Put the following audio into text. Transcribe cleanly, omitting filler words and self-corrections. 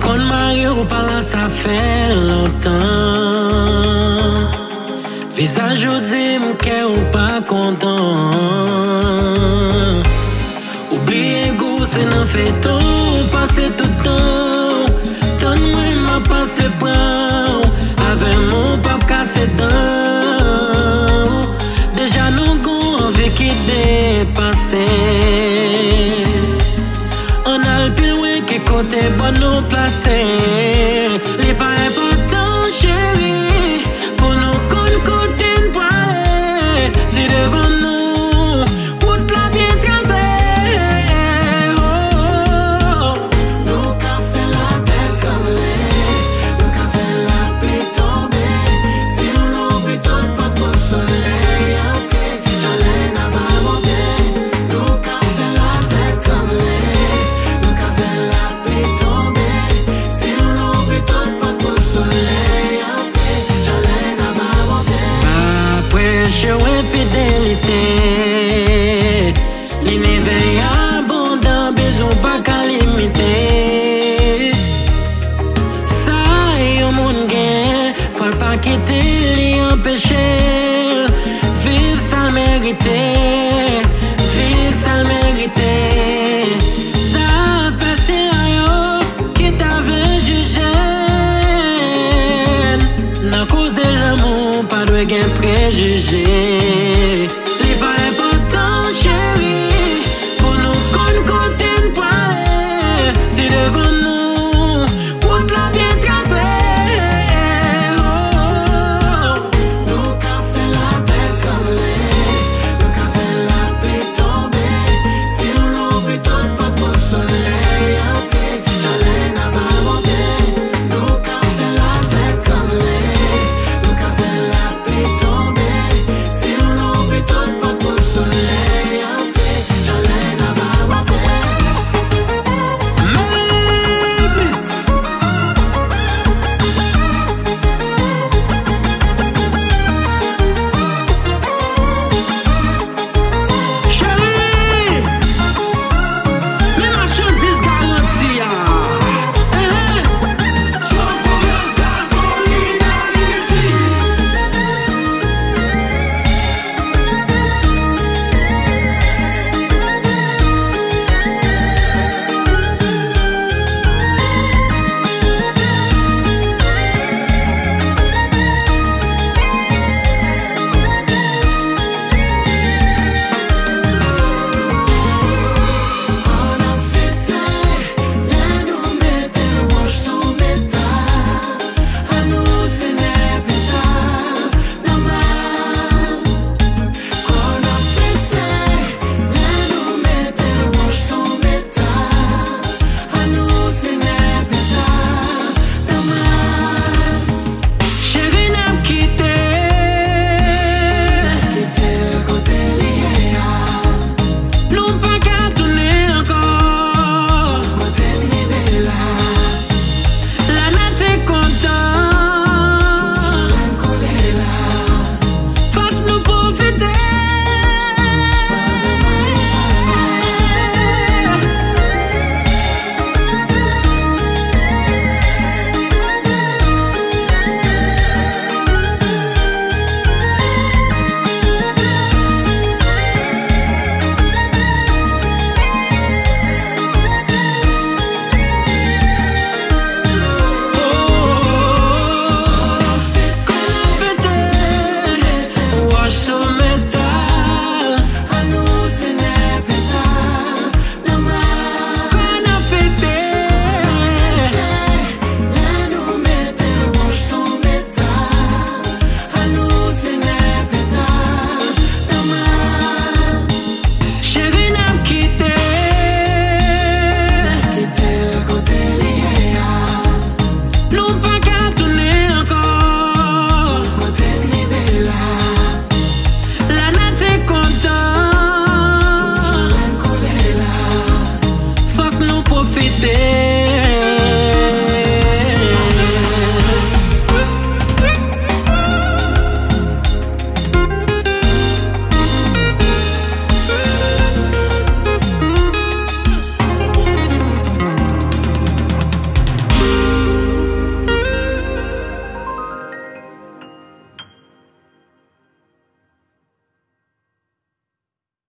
Kon Mario par là, ça fait longtemps. Visage ou dit mon cœur ou pas content. Oubliez goût, c'est n'en fait tout, passer tout le temps. Donne-moi ma passe prend. Avec mon pape cassé dedans. Déjà nous goût envie qui dépassé. On a le plus loin qui côté bon nous placer. Les pas important chérie. Pour nous côté une poêle. Si devant nous, route la bien tracée. Oh. Nous qu'a fait la tête comme les. Nous qu'a fait la pluie tomber. Si on l'ouvre tout pas trop soleil. J'allais n'a pas monter. Nous qu'a fait la tête comme les. Nous qu'a fait la pluie tomber. Si on l'ouvre tout pas trop soleil. J'allais n'a pas monter. Après chez infidélité. L'univers abondant, besoin pas qu'à limiter. Ça y est, au monde gain, faut pas quitter, l'y empêcher. Vivre sans le mériter, vivre sans le mériter. Ça facile à yo, qui t'avait jugé. N'a causé l'amour, pas de gain préjugé.